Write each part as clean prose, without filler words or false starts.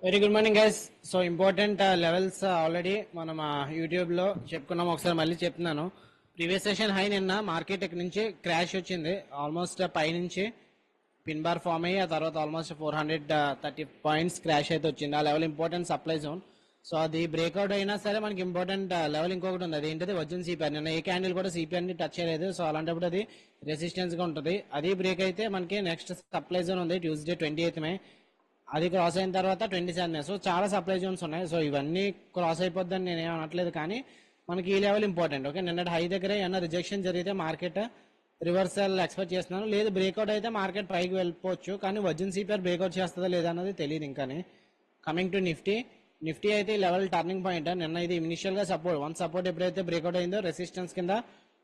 Very good morning guys. So important levels already మనం YouTube లో చెప్పుకున్నాం. ఒకసారి మళ్ళీ చెప్తున్నాను. ప్రీవియస్ సెషన్ హై నిన్న మార్కెట్ ఇక్కడ నుంచి క్రాష్ వచ్చింది. ఆల్మోస్ట్ పై నుంచి పిన్ బార్ ఫామ్ అయ్యి ఆ తర్వాత ఆల్మోస్ట్ 430 పాయింట్స్ క్రాష్ అయితే వచ్చింది. ఆ level important supply zone. So అది బ్రేక్అవుట్ అయినా సరే మనకి ఇంపార్టెంట్ లెవెల్ ఇంకొకటి ఉంది. అది ఏంటది? Virgin CPR. నిన్న ఏ క్యాండిల్ కూడా సిపిఆర్ ని టచ్ చేయలేదు. సో అలాంటప్పుడు అది రెసిస్టెన్స్ గా ఉంటుంది. అది బ్రేక్ అయితే మనకి నెక్స్ట్ సప్లై జోన్ ఉంది ట్యూస్డే 28th మే. అది క్రాస్ అయిన తర్వాత 27 మే. సో చాలా సప్లై జోన్స్ ఉన్నాయి. సో ఇవన్నీ క్రాస్ అయిపోద్దని నేను ఏం అనట్లేదు, కానీ మనకి ఈ లెవెల్ ఇంపార్టెంట్. ఓకే, నిన్నటి హై దగ్గర ఏమన్నా రిజెక్షన్ జరిగితే మార్కెట్ రివర్సల్ ఎక్స్పెక్ట్ చేస్తున్నాను. లేదు బ్రేక్అవుట్ అయితే మార్కెట్ పైకి వెళ్ళిపోవచ్చు, కానీ వర్జిన్ సిపిఆర్ బ్రేక్అవుట్ చేస్తుందా లేదా అన్నది తెలియదు ఇంకాని. కమింగ్ టు నిఫ్టీ అయితే ఈ లెవెల్ టర్నింగ్ పాయింట్. నిన్న ఇది ఇనిషియల్ గా వన్ సపోర్ట్ ఎప్పుడైతే బ్రేక్అవుట్ అయిందో రెసిస్టెన్స్ కింద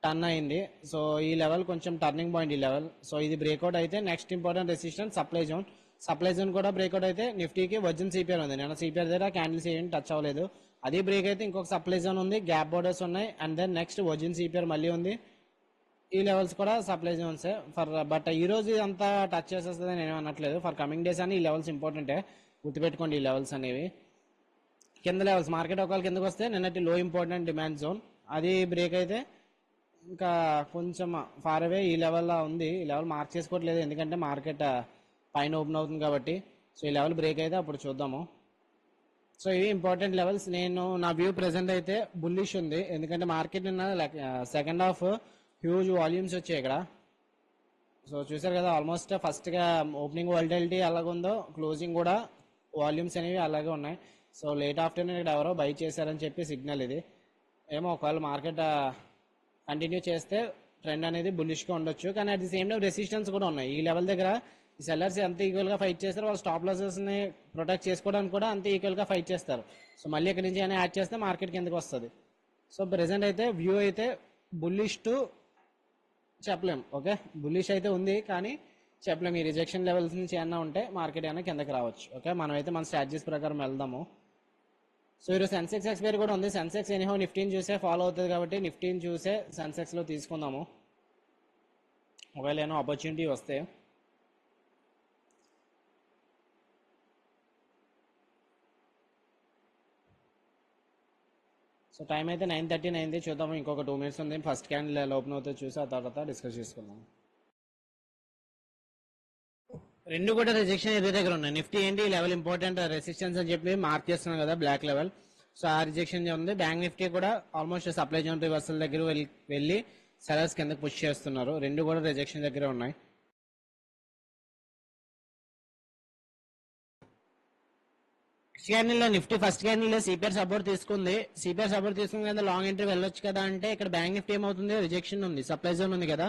టర్న్ అయింది. సో ఈ లెవెల్ కొంచెం టర్నింగ్ పాయింట్ ఈ లెవెల్. సో ఇది బ్రేక్అవుట్ అయితే next important resistance supply zone కూడా బ్రేక్అవుట్ అయితే నిఫ్టీకి వర్జిన్ సిపిఆర్ ఉంది. నేను సిపిఆర్ దగ్గర క్యాండిల్స్ ఏం టచ్ అవ్వలేదు. అది బ్రేక్ అయితే ఇంకొక సప్లై జోన్ ఉంది, గ్యాప్ బోర్డర్స్ ఉన్నాయి, and then next virgin CPR మళ్ళీ ఉంది. ఈ లెవెల్స్ కూడా సప్లై జోన్స్ బట్ ఈ రోజు అంతా టచ్ చేసేస్తుంది నేను అనట్లేదు. ఫర్ కమింగ్ డేస్ అని ఈ లెవెల్స్ ఇంపార్టెంటే, గుర్తుపెట్టుకోండి ఈ లెవెల్స్ అనేవి. కింద లెవెల్స్ మార్కెట్ ఒకవేళ కిందకు వస్తే నిన్నటి లో ఇంపార్టెంట్ డిమాండ్ జోన్ అది బ్రేక్ అయితే ఇంకా కొంచెం ఫార్ అవే ఈ లెవెల్లో ఉంది. ఈ లెవెల్ మార్క్ చేసుకోవట్లేదు ఎందుకంటే మార్కెట్ పైన ఓపెన్ అవుతుంది కాబట్టి. సో ఈ లెవెల్ బ్రేక్ అయితే అప్పుడు చూద్దాము. సో ఇవి ఇంపార్టెంట్ లెవెల్స్. నా వ్యూ ప్రెసెంట్ అయితే బుల్లిష్ ఉంది, ఎందుకంటే మార్కెట్ నిన్న సెకండ్ హాఫ్ హ్యూజ్ వాల్యూమ్స్ వచ్చాయి ఇక్కడ. సో చూసారు కదా, ఆల్మోస్ట్ ఫస్ట్ గా ఓపెనింగ్ వాలిటిలిటీ అలాగుందో క్లోజింగ్ కూడా వాల్యూమ్స్ అనేవి అలాగే ఉన్నాయి. సో లేట్ ఆఫ్టర్నూన్ ఇక్కడ ఎవరో బై చేశారని చెప్పి సిగ్నల్ ఇది. ఏమో ఒకవేళ మార్కెట్ కంటిన్యూ చేస్తే ట్రెండ్ అనేది బుల్లిష్ గా ఉండొచ్చు, కానీ at the same time resistance కూడా ఉన్నాయి. ఈ లెవెల్ దగ్గర ఈ సెల్లర్స్ ఎంత ఈక్వల్ గా ఫైట్ చేస్తారు, వాళ్ళు స్టాప్ లాసెస్ ని ప్రొటెక్ట్ చేసుకోవడానికి కూడా అంత ఈక్వల్ గా ఫైట్ చేస్తారు. సో మళ్ళీ ఇక్కడ నుంచి యాడ్ చేస్తే మార్కెట్ కిందకి వస్తుంది. సో ప్రెసెంట్ అయితే వ్యూ అయితే బుల్లిష్ టు చెప్పలేం. ఓకే, బుల్లిష్ అయితే ఉంది కానీ చెప్పలేం. ఈ రిజెక్షన్ లెవెల్స్ నుంచి ఏమన్నా ఉంటే మార్కెట్ ఏమైనా కిందకి రావచ్చు. ఓకే, మనమైతే మన స్ట్రాటజీస్ ప్రకారం వెళ్దాము. సో ఈరోజు సెన్సెక్స్ ఎక్స్పైరీ కూడా ఉంది. సెన్సెక్స్ ఎనీహో నిఫ్టీని చూసే ఫాలో అవుతుంది కాబట్టి నిఫ్టీని చూసే సెన్సెక్స్ లో తీసుకుందాము ఒకవేళ ఏమో ఆపర్చునిటీ వస్తే. సో టైం అయితే 9:13 అయింది. చూద్దాము, ఇంకొక 2 minutes ఉంది. ఫస్ట్ క్యాండిల్ ఓపెన్ అవుతుంది చూసి ఆ తర్వాత డిస్కస్ చేసుకుందాం. రెండు కూడా రిజెక్షన్ ఏరియా దగ్గర ఉన్నాయి. నిఫ్టీ ఏంటి లెవెల్ ఇంపార్టెంట్ రెసిస్టెన్స్ అని చెప్పి మార్క్ చేస్తున్నాం కదా, బ్లాక్ లెవెల్. సో ఆ రిజెక్షన్ ఉంది. బ్యాంక్ నిఫ్టీ కూడా ఆల్మోస్ట్ సప్లై జోన్ రివర్సల్ దగ్గర వెళ్ళి సెలర్స్ కిందకి పుష్ చేస్తున్నారు. రెండు కూడా రిజెక్షన్ దగ్గర ఉన్నాయి. క్యాండిల్ లో నిఫ్టీ ఫస్ట్ క్యాండిల్ లో సిపిఆర్ సపోర్ట్ తీసుకుంది కదా, లాంగ్ ఎంట్రీ వెళ్ళొచ్చు కదా అంటే ఇక్కడ బ్యాంక్ నిఫ్టీ ఏమవుతుంది, రిజెక్షన్ ఉంది, సప్లై జోన్ ఉంది కదా.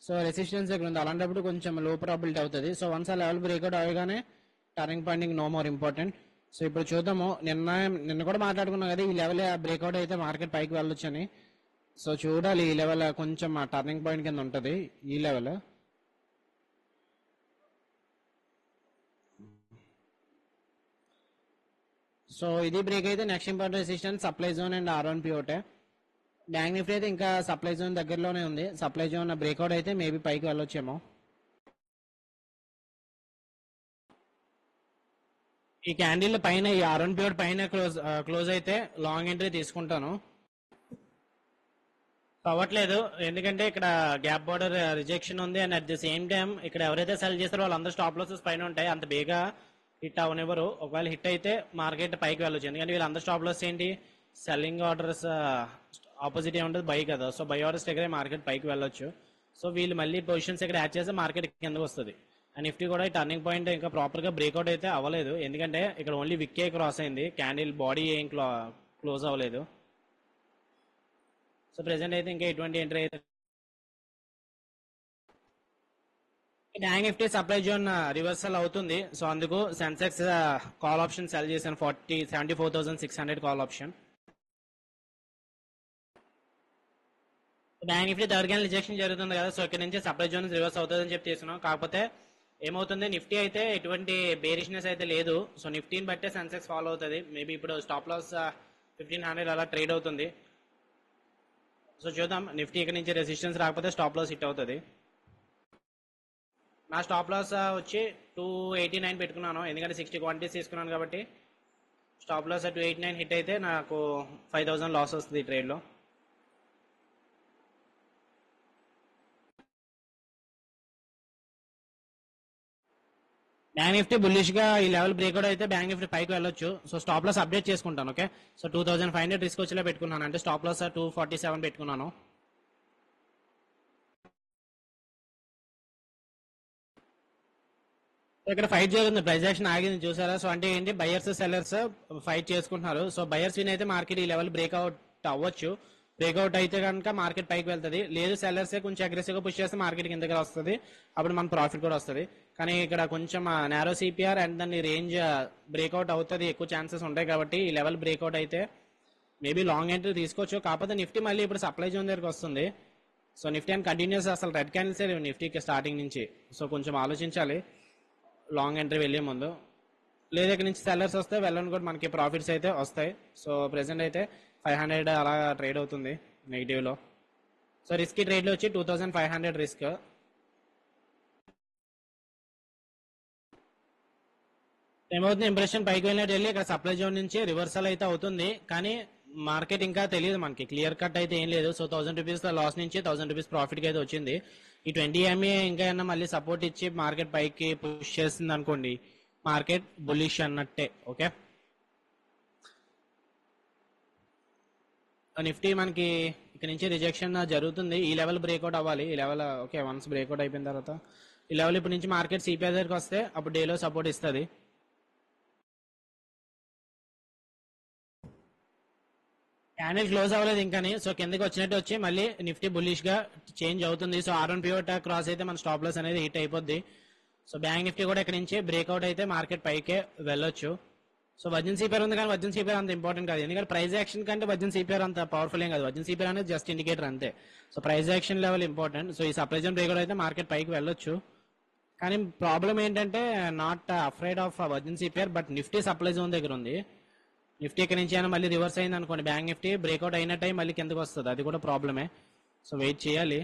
సో రెసిస్టెన్స్ దగ్గర ఉంది, అలాంటప్పుడు కొంచెం లో ప్రాబిలిటీ అవుతుంది. సో వన్స్ ఆ లెవెల్ బ్రేక్అవుట్ అవగానే turning point no more important. So ఇప్పుడు చూద్దాము. నిన్న కూడా మాట్లాడుకున్నాం కదా, ఈ లెవెల్ బ్రేక్అవుట్ అయితే మార్కెట్ పైకి వెళ్ళొచ్చు అని. సో చూడాలి, ఈ లెవెల్ కొంచెం టర్నింగ్ పాయింట్ కింద ఉంటుంది ఈ లెవెల్. సో ఇది బ్రేక్ అయితే next important resistance supply zone and R1P ఒకటే. బ్యాంక్ నిఫ్టీ అయితే ఇంకా సప్లై జోన్ దగ్గరలోనే ఉంది. సప్లై జోన్ బ్రేక్అవుట్ అయితే మేబీ పైకి వెళ్ళొచ్చేమో. ఈ క్యాండిల్ పైన ఈ R1P పైన క్లోజ్ అయితే లాంగ్ ఎంట్రీ తీసుకుంటాను. అవ్వట్లేదు ఎందుకంటే ఇక్కడ గ్యాప్ బార్డర్ రిజెక్షన్ ఉంది, and at the same time ఇక్కడ ఎవరైతే సెల్ చేస్తారో వాళ్ళందరూ స్టాప్ లాసెస్ పైన ఉంటాయి. అంత బేగా హిట్ అవనివ్వరు. ఒకవేళ హిట్ అయితే మార్కెట్ పైకి వెళ్ళొచ్చు, ఎందుకంటే వీళ్ళందరూ స్టాప్ లాస్ ఏంటి, సెల్లింగ్ ఆర్డర్స్ ఆపోజిట్ ఏముంటుంది, బై కదా. సో బై ఆర్డర్స్ దగ్గర మార్కెట్ పైకి వెళ్ళొచ్చు. సో వీళ్ళు మళ్ళీ పొజిషన్స్ ఇక్కడ యాడ్ చేస్తే మార్కెట్ కిందకు వస్తుంది. అండ్ నిఫ్టీ కూడా ఈ టర్నింగ్ పాయింట్ ఇంకా ప్రాపర్ గా బ్రేక్అవుట్ అయితే అవ్వలేదు, ఎందుకంటే ఇక్కడ ఓన్లీ విక్కే క్రాస్ అయింది, క్యాండిల్ బాడీ ఏం క్లోజ్ అవ్వలేదు. సో ప్రెసెంట్ అయితే ఇంకా ఎటువంటి ఎంట్రీ అయితే bank Nifty supply zone reversal అవుతుంది. సో అందుకు సెన్సెక్స్ కాల్ ఆప్షన్ సెల్ చేశాను 74,600 call option. Bank Nifty third candle rejection జరుగుతుంది కదా, సో ఇక్కడ నుంచి సప్లై జోన్ రివర్స్ అవుతుంది అని చెప్పి చేస్తున్నాం. కాకపోతే ఏమవుతుంది, నిఫ్టీ అయితే ఎటువంటి బేరిష్నెస్ అయితే లేదు. సో నిఫ్టీని బట్టే సెన్సెక్స్ ఫాలో అవుతుంది. మేబీ ఇప్పుడు స్టాప్ లాస్ 1500 అలా ట్రేడ్ అవుతుంది. సో చూద్దాం, నిఫ్టీ ఇక్కడ నుంచి రెసిస్టెన్స్ రాకపోతే స్టాప్ లాస్ హిట్ అవుతుంది. నా స్టాప్ లాస్ వచ్చి 289 పెట్టుకున్నాను, ఎందుకంటే 60 క్వాంటిటీస్ తీసుకున్నాను కాబట్టి స్టాప్ లాస్ 289 హిట్ అయితే నాకు 5000 లాస్ వస్తుంది ఈ ట్రేడ్లో. బ్యాంక్ నిఫ్టీ బుల్లిష్ గా ఈ లెవెల్ బ్రేక్అవుట్ అయితే బ్యాంక్ నిఫ్టీ పైకి వెళ్ళొచ్చు. సో స్టాప్ లాస్ అప్డేట్ చేసుకుంటాను. ఓకే, సో 2500 రిస్క్ వచ్చేలా పెట్టుకున్నాను, అంటే స్టాప్ లాస్ 247 పెట్టుకున్నాను. ఇక్కడ ఫైట్ జరుగుతుంది, ప్రైస్ యాక్షన్ ఆగింది చూసారా. సో అంటే ఏంటి, బయర్స్ సెల్లర్స్ ఫైట్ చేసుకుంటున్నారు. సో బయర్స్ విన్ అయితే మార్కెట్ ఈ లెవెల్ బ్రేక్అవుట్ అవ్వచ్చు. బ్రేక్అవుట్ అయితే కనుక మార్కెట్ పైకి వెళ్తుంది. లేదు సెల్లర్సే కొంచెం అగ్రెసివ్ గా పుష్ చేస్తే మార్కెట్ కిందకి వస్తుంది, అప్పుడు మన ప్రాఫిట్ కూడా వస్తుంది. కానీ ఇక్కడ కొంచెం నారో సిపిఆర్ అండ్ దాన్ని రేంజ్ బ్రేక్అవుట్ అవుతుంది, ఎక్కువ ఛాన్సెస్ ఉంటాయి. కాబట్టి ఈ లెవెల్ బ్రేక్అవుట్ అయితే మేబీ లాంగ్ ఎంట్రీ తీసుకోవచ్చు. కాకపోతే నిఫ్టీ మళ్ళీ ఇప్పుడు సప్లై జోన్ దగ్గరికి వస్తుంది. సో నిఫ్టీ అండ్ కంటిన్యూస్ అసలు రెడ్ క్యాండిల్స్ నిఫ్టీకి స్టార్టింగ్ నుంచి. సో కొంచెం ఆలోచించాలి లాంగ్ ఎంట్రీ వెళ్ళే ముందు. లేదా ఇక్కడ నుంచి సెల్లర్స్ వస్తే వెళ్ళని కూడా మనకి ప్రాఫిట్స్ అయితే వస్తాయి. సో ప్రెసెంట్ అయితే 500 అలా ట్రేడ్ అవుతుంది నెగిటివ్ లో. సో రిస్క్ ట్రేడ్ లో వచ్చి 2500 రిస్క్. ఏమవుతుంది, ఇంప్రెషన్ పైకి వెళ్ళినట్టు వెళ్ళి ఇక్కడ సప్లై జోన్ నుంచి రివర్సల్ అయితే అవుతుంది. కానీ మార్కెట్ ఇంకా తెలియదు మనకి, క్లియర్ కట్ అయితే ఏం లేదు. సో 1000 రూపీస్ లాస్ నుంచి 1000 రూపీస్ ప్రాఫిట్ కి అయితే వచ్చింది. ఈ 20 ఎంఏ ఇంకా ఏమన్నా మళ్ళీ సపోర్ట్ ఇచ్చి మార్కెట్ పైకి పుష్ చేస్తుంది అనుకోండి, మార్కెట్ బుల్లిష్ అన్నట్టే. ఓకే, నిఫ్టీ మనకి ఇక్కడ నుంచి రిజెక్షన్ జరుగుతుంది. ఈ లెవెల్ బ్రేక్అవుట్ అవ్వాలి. ఈ లెవెల్ ఓకే, వన్స్ బ్రేక్అవుట్ అయిపోయిన తర్వాత ఈ లెవెల్ ఇప్పుడు నుంచి మార్కెట్ సిపిఐ దగ్గరికి వస్తే అప్పుడు డేలో సపోర్ట్ ఇస్తుంది. క్యాండిల్ క్లోజ్ అవ్వలేదు ఇంకాని. సో కిందకి వచ్చినట్టు వచ్చి మళ్ళీ నిఫ్టీ బుల్లిష్ గా చేంజ్ అవుతుంది. సో R1 పివట్ క్రాస్ అయితే మన స్టాప్ లాస్ అనేది హిట్ అయిపోద్ది. సో బ్యాంక్ నిఫ్టీ కూడా ఇక్కడ నుంచి బ్రేక్అవుట్ అయితే మార్కెట్ పైకే వెళ్ళొచ్చు. సో వజ్రన్ సిపిఆర్ ఉంది, కానీ వజ్రన్ సిపిఆర్ అంత ఇంపార్టెంట్ కాదు, ఎందుకంటే ప్రైస్ యాక్షన్ కంటే వజ్రన్ సిపిఆర్ అంత పవర్ఫుల్ ఏం కాదు. వజ్రన్ సిపిఆర్ అనేది జస్ట్ ఇండికేటర్ అంతే. So price action level important. So ఈ సప్లై జోన్ బ్రేక్అవుట్ అయితే మార్కెట్ పైకి వెళ్ళొచ్చు. కానీ ప్రాబ్లం ఏంటంటే నాట్ అఫ్రైడ్ ఆఫ్ వజ్రన్ CPR, but Nifty supply zone దగ్గర ఉంది. నిఫ్టీ ఇక్కడ నుంచి అయినా మళ్ళీ రివర్స్ అయింది అనుకోండి, బ్యాంక్ నిఫ్టీ బ్రేక్అవుట్ అయిన టైం మళ్ళీ కిందకు వస్తుంది, అది కూడా ప్రాబ్లమే. సో వెయిట్ చేయాలి.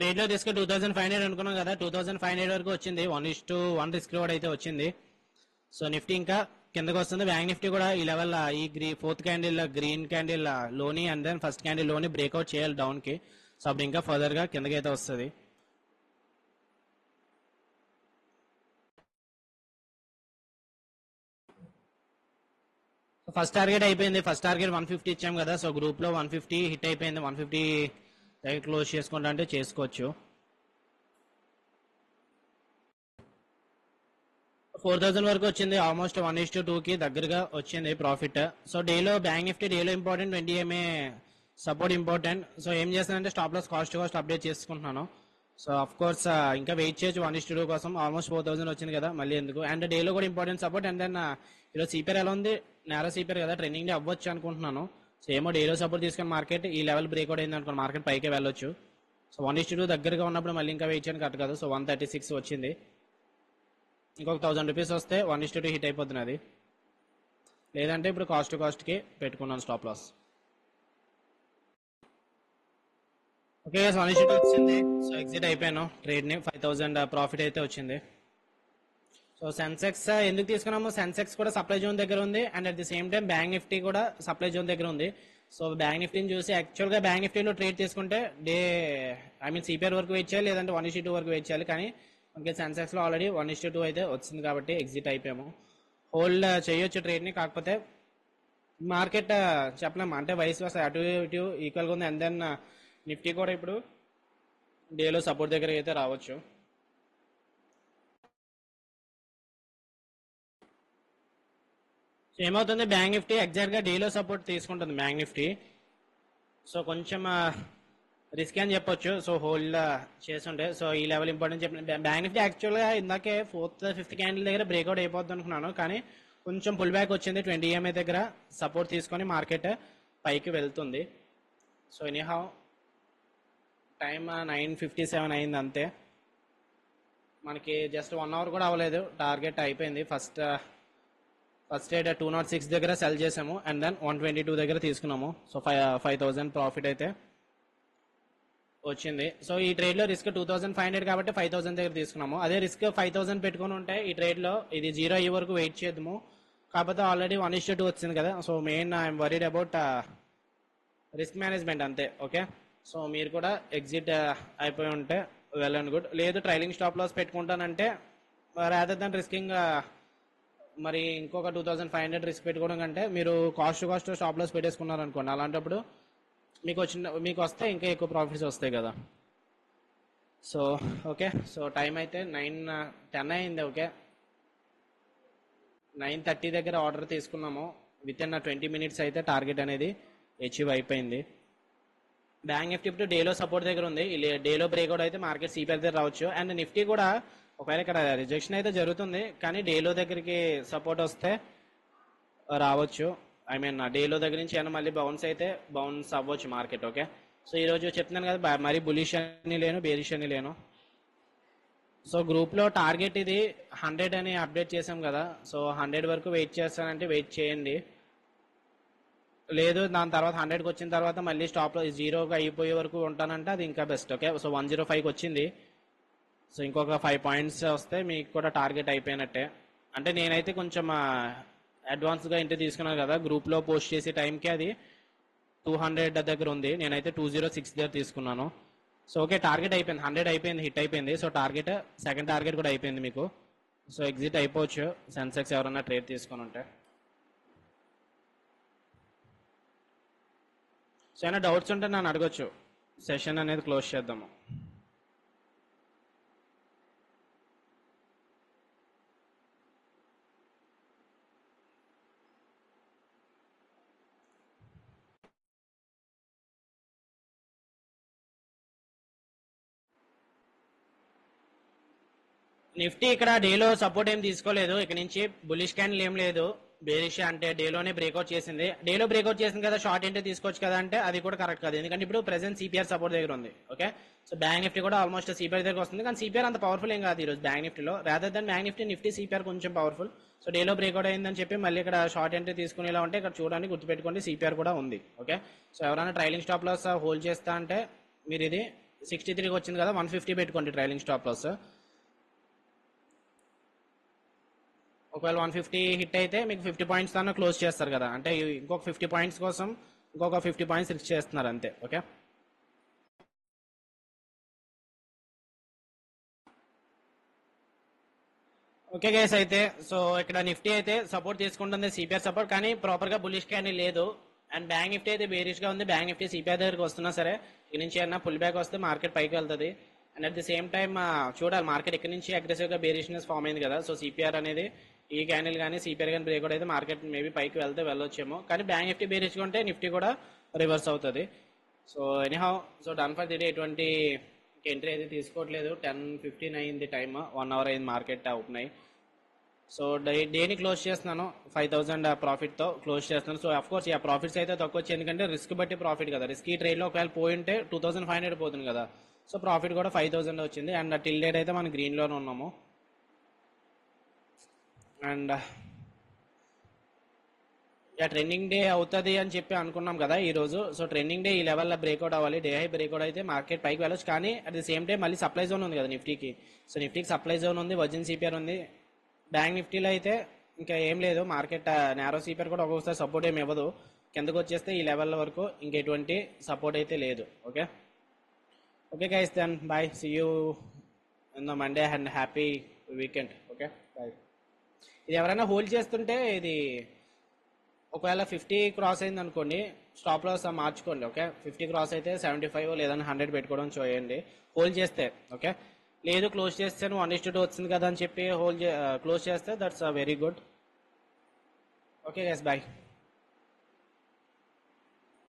డేట్ లో తీసుకు 2500 అనుకున్నాం కదా, 2500 వరకు వచ్చింది. 1:1 రిస్క్ రివార్డ్ అయితే వచ్చింది. సో నిఫ్టీ ఇంకా కిందకు వస్తుంది. బ్యాంక్ నిఫ్టీ కూడా ఈ లెవెల్ ఈ ఫోర్త్ క్యాండిల్ గ్రీన్ క్యాండిల్ లోని అండ్ దెన్ ఫస్ట్ క్యాండిల్ లోని బ్రేక్అవుట్ చేయాలి డౌన్ కి. సో అప్పుడు ఇంకా ఫర్దర్ గా కిందకి అయితే వస్తుంది. ఫస్ట్ టార్గెట్ అయిపోయింది. ఫస్ట్ టార్గెట్ 150 ఇచ్చాం కదా. సో గ్రూప్ లో 150 హిట్ అయిపోయింది. 150 దగ్గర క్లోజ్ చేసుకుంటా అంటే చేసుకోవచ్చు. 4000 వరకు వచ్చింది. ఆల్మోస్ట్ 1:2 కి దగ్గరగా వచ్చింది ప్రాఫిట్. సో డేలో బ్యాంక్ నిఫ్టీ డేలో important, 20 MA support important. So ఏం చేస్తానంటే స్టాప్ లాస్ కాస్ట్ అప్డేట్ చేసుకుంటున్నాను. సో అఫ్ కోర్స్ ఇంకా వెయిట్ చేయొచ్చు 1:2 కోసం. ఆల్మోస్ట్ 4000 వచ్చింది కదా, మళ్ళీ ఎందుకు. అండ్ డేలో కూడా ఇంపార్టెంట్ సపోర్ట్. అండ్ దెన్ ఈరోజు సిపిఆర్ ఎలా ఉంది, నేరో సిపిఆర్ కదా, ట్రెండింగ్ డే అవ్వచ్చు అనుకుంటున్నాను. సో ఏమో డేలో సపోర్ట్ తీసుకుని మార్కెట్ ఈ లెవెల్ బ్రేక్అవుట్ అయింది అనుకోండి, మార్కెట్ పైకే వెళ్ళొచ్చు. సో 1:2 దగ్గరగా ఉన్నప్పుడు మళ్ళీ ఇంకా వెయిట్ చేయడం కరెక్ట్ కాదు. సో 136 వచ్చింది. ఇంకొక 1000 రూపీస్ వస్తే 1:2 హిట్ అయిపోతుంది అది. లేదంటే ఇప్పుడు కాస్ట్ కి పెట్టుకున్నాను స్టాప్ లాస్. ఓకే, 1:2 వచ్చింది. సో ఎగ్జిట్ అయిపోయాను ట్రేడ్ ని. 5000 ప్రాఫిట్ అయితే వచ్చింది. సో సెన్సెక్స్ ఎందుకు తీసుకున్నాము, సెన్సెక్స్ కూడా సప్లై జోన్ దగ్గర ఉంది. And at the same time bank Nifty కూడా సప్లై జోన్ దగ్గర ఉంది. సో బ్యాంక్ నిఫ్టీని చూసి యాక్చువల్ గా బ్యాంక్ నిఫ్టీలో ట్రేడ్ తీసుకుంటే సిపిఆర్ వరకు వెయిట్ చేయాలి, లేదంటే 1:2 వరకు వెయిట్ చేయాలి. కానీ మనకి సెన్సెక్స్ లో ఆల్రెడీ 1:2 అయితే వచ్చింది కాబట్టి ఎగ్జిట్ అయిపోయాము. హోల్డ్ చేయొచ్చు ట్రేడ్ ని, కాకపోతే మార్కెట్ చెప్పలేము, అంటే వైస్ వర్సా అటు ఇటు ఈక్వల్ గా ఉంది. అండ్ దెన్ నిఫ్టీ కూడా ఇప్పుడు డేలో సపోర్ట్ దగ్గర అయితే రావచ్చు. సో ఏమవుతుంది, బ్యాంక్ నిఫ్టీ ఎగ్జాక్ట్ గా డేలో సపోర్ట్ తీసుకుంటుంది బ్యాంక్ నిఫ్టీ. సో కొంచెం రిస్క్ అని చెప్పొచ్చు. సో హోల్డ్ చేస్తుంటే సో ఈ లెవెల్ ఇంపార్టెంట్ చెప్పిన బ్యాంక్ నిఫ్టీ యాక్చువల్ గా ఇందాకే 4th 5th క్యాండిల్ దగ్గర బ్రేక్అవుట్ అయిపోద్ది అనుకున్నాను, కానీ కొంచెం పుల్ బ్యాక్ వచ్చింది. 20 EMA దగ్గర సపోర్ట్ తీసుకొని మార్కెట్ పైకి వెళ్తుంది. సో ఎనీహౌ టైం 9:57 అయింది అంతే. మనకి జస్ట్ 1 అవర్ కూడా అవ్వలేదు, టార్గెట్ అయిపోయింది. ఫస్ట్ ట్రేడ్ 206 దగ్గర సెల్ చేసాము. అండ్ దెన్ 122 దగ్గర తీసుకున్నాము. సో 5000 ప్రాఫిట్ అయితే వచ్చింది. సో ఈ ట్రేడ్ లో రిస్క్ 2500 కాబట్టి 5000 దగ్గర తీసుకున్నాము. అదే రిస్క్ 5000 పెట్టుకుని ఉంటే ఈ ట్రేడ్ లో ఇది 0 అయ్యే వరకు వెయిట్ చేద్దాము. కాకపోతే ఆల్రెడీ 1:2 వచ్చింది కదా. So main I'm worried about risk management అంతే. ఓకే, సో మీరు కూడా ఎగ్జిట్ అయిపోయి ఉంటే వెల్ అండ్ గుడ్. లేదు ట్రైలింగ్ స్టాప్ లాస్ పెట్టుకుంటానంటే రాదర్ దాన్ రిస్కింగ్ మరి ఇంకొక 2500 రిస్క్ పెట్టుకోవడం కంటే మీరు కాస్ట్ స్టాప్ లాస్ పెట్టేసుకున్నారు అనుకోండి, అలాంటప్పుడు మీకు వస్తే ఇంకా ఎక్కువ ప్రాఫిట్స్ వస్తాయి కదా. సో ఓకే, సో టైం అయితే 9:10 అయింది. ఓకే, 9:30 దగ్గర ఆర్డర్ తీసుకున్నాము. విత్ ఇన్ 20 మినిట్స్ అయితే టార్గెట్ అనేది అచీవ్ అయిపోయింది. బ్యాంక్ నిఫ్టీ ఇప్పుడు డేలో సపోర్ట్ దగ్గర ఉంది. డేలో బ్రేక్అవుట్ అయితే మార్కెట్ సిపిఆర్ దగ్గర రావచ్చు. అండ్ నిఫ్టీ కూడా ఒకవేళ ఇక్కడ రిజెక్షన్ అయితే జరుగుతుంది, కానీ డేలో దగ్గరికి సపోర్ట్ వస్తే రావచ్చు. ఐ మీన్ డేలో దగ్గర నుంచి ఏమైనా మళ్ళీ బౌన్స్ అవ్వచ్చు మార్కెట్. ఓకే, సో ఈరోజు చెప్తున్నాను కదా, మరీ బులిష్ అని లేను, బేరిష్ అని లేను. సో గ్రూప్లో టార్గెట్ ఇది 100 అని అప్డేట్ చేసాం కదా. సో 100 వరకు వెయిట్ చేస్తానంటే వెయిట్ చేయండి. లేదు దాని తర్వాత 100కి వచ్చిన తర్వాత మళ్ళీ స్టాప్లో 0గా అయిపోయే వరకు ఉంటానంటే అది ఇంకా బెస్ట్. ఓకే, సో 105కి వచ్చింది. సో ఇంకొక 5 పాయింట్స్ వస్తే మీకు కూడా టార్గెట్ అయిపోయినట్టే. అంటే నేనైతే కొంచెం అడ్వాన్స్గా ఇంటి తీసుకున్నాను కదా, గ్రూప్లో పోస్ట్ చేసే టైంకి అది 200 దగ్గర ఉంది. నేనైతే 206 దగ్గర తీసుకున్నాను. సో ఓకే, టార్గెట్ అయిపోయింది, 100 అయిపోయింది, హిట్ అయిపోయింది. సో టార్గెట్ సెకండ్ టార్గెట్ కూడా అయిపోయింది మీకు. సో ఎగ్జిట్ అయిపోవచ్చు సెన్సెక్స్ ఎవరన్నా ట్రేడ్ తీసుకొని ఉంటే. సో ఏమైనా డౌట్స్ ఉంటే నన్ను అడగొచ్చు. సెషన్ అనేది క్లోజ్ చేద్దాము. నిఫ్టీ ఇక్కడ డేలో సపోర్ట్ ఏం తీసుకోలేదు. ఇక్కడ నుంచి బులిష్ క్యాండిల్ ఏం లేదు, బేరిష్ అంటే డేలోనే బ్రేక్అవుట్ చేసింది. డేలో బ్రేక్అవుట్ చేసింది కదా, షార్ట్ ఎంట్రీ తీసుకోవచ్చు కదా అంటే అది కూడా కరెక్ట్ కాదు, ఎందుకంటే ఇప్పుడు ప్రెసెంట్ సిపిఆర్ సపోర్ట్ దగ్గర ఉంది. ఓకే, సో బ్యాంక్ నిఫ్టీ కూడా ఆల్మోస్ట్ సిపిఆర్ దగ్గర వస్తుంది, కానీ సిపిఆర్ అంత పవర్ఫుల్ ఏం కాదు ఈరోజు బ్యాంక్ నిఫ్టీలో. Rather than bank Nifty CPR కొంచెం పవర్ఫుల్. సో డేలో బ్రేక్అవుట్ అయిందని చెప్పి మళ్ళీ ఇక్కడ షార్ట్ ఎంట్రీ తీసుకునేలా ఉంటే ఇక్కడ చూడండి, గుర్తుపెట్టుకోండి సిపిఆర్ కూడా ఉంది. ఓకే, సో ఎవరైనా ట్రైలింగ్ స్టాప్ లాస్ హోల్డ్ చేస్తా అంటే మీరు ఇది 63కి వచ్చింది కదా, 150 పెట్టుకోండి ట్రైలింగ్ స్టాప్ లాస్. ఒకవేళ 150 హిట్ అయితే మీకు 50 పాయింట్స్ దాన్ని క్లోజ్ చేస్తారు కదా, అంటే ఇంకొక 50 పాయింట్స్ కోసం ఇంకొక 50 పాయింట్స్ రిస్క్ చేస్తున్నారు అంతే. ఓకే, ఓకే గైస్, అయితే సో ఇక్కడ నిఫ్టీ అయితే సపోర్ట్ తీసుకుంటుంది, సిపిఆర్ సపోర్ట్, కానీ ప్రాపర్ గా బులిష్ క్యాండిల్ లేదు. అండ్ బ్యాంక్ నిఫ్టీ అయితే బేరిష్ గా ఉంది. బ్యాంక్ నిఫ్టీ సిపిఆర్ దగ్గరికి వస్తున్నా సరే ఇక్కడ నుంచి ఏమన్నా పుల్ బ్యాక్ వస్తే మార్కెట్ పైకి వెళ్తుంది. And at the same time చూడాలి, మార్కెట్ ఇక్కడ నుంచి అగ్రెసివ్ గా బేరిష్నెస్ ఫామ్ అయింది కదా. సో సిపిఆర్ అనేది ఈ క్యాండిల్ కానీ సిపిఆర్ కానీ బ్రేక్అవుట్ అయితే మార్కెట్ మేబీ పైకి వెళ్తే వెళ్ళొచ్చేమో, కానీ బ్యాంక్ నిఫ్టీ బేరిష్గా ఉంటే నిఫ్టీ కూడా రివర్స్ అవుతుంది. So anyhow, so done for the day. ఎటువంటి ఎంట్రీ అయితే తీసుకోవట్లేదు. 10:15 అయింది టైమ్, 1 అవర్ అయింది మార్కెట్ ఓపెన్ అయ్యి. సో డేని క్లోజ్ చేస్తున్నాను 5000 ప్రాఫిట్తో క్లోజ్ చేస్తున్నాను. సో అఫ్ కోర్స్ ఈ ప్రాఫిట్స్ అయితే తక్కువ వచ్చాయి, ఎందుకంటే రిస్క్ బట్టి ప్రాఫిట్ కదా. రిస్క్ ఈ ట్రేడ్లో ఒకవేళ పోయింటే 2500 పోతుంది కదా. సో ప్రాఫిట్ కూడా 5000 వచ్చింది. అండ్ టిల్ డేట్ అయితే మనం గ్రీన్లోనే ఉన్నాము. అండ్ ట్రెండింగ్ డే అవుతుంది అని చెప్పి అనుకున్నాం కదా ఈరోజు. సో ట్రెండింగ్ డే ఈ లెవెల్లో బ్రేక్అవుట్ అవ్వాలి. డే హై బ్రేక్అవుట్ అయితే మార్కెట్ పైకి వెళ్ళొచ్చు, కానీ అట్ ది సేమ్ టైం మళ్ళీ సప్లై జోన్ ఉంది కదా నిఫ్టీకి. సో నిఫ్టీకి సప్లై జోన్ ఉంది, వర్జిన్ సిపిఆర్ ఉంది. బ్యాంక్ నిఫ్టీలో అయితే ఇంకా ఏం లేదు, మార్కెట్ నారో సిపిఆర్ కూడా ఒక్కొక్కసారి సపోర్ట్ ఏమి ఇవ్వదు. కిందకు వచ్చేస్తే ఈ లెవెల్ వరకు ఇంకెటువంటి సపోర్ట్ అయితే లేదు. Okay, okay guys, then bye, see you in the Monday and happy weekend. Okay bye. ఇది ఎవరైనా హోల్డ్ చేస్తుంటే ఇది ఒకవేళ 50 క్రాస్ అయింది అనుకోండి, స్టాప్ లాస్ మార్చుకోండి. ఓకే, 50 క్రాస్ అయితే 75 లేదా 100 పెట్టుకోవడం చూడండి హోల్డ్ చేస్తే. ఓకే, లేదు క్లోజ్ చేస్తే 1:2 వచ్చింది కదా అని చెప్పి క్లోజ్ చేస్తే that's very good. Okay guys, bye.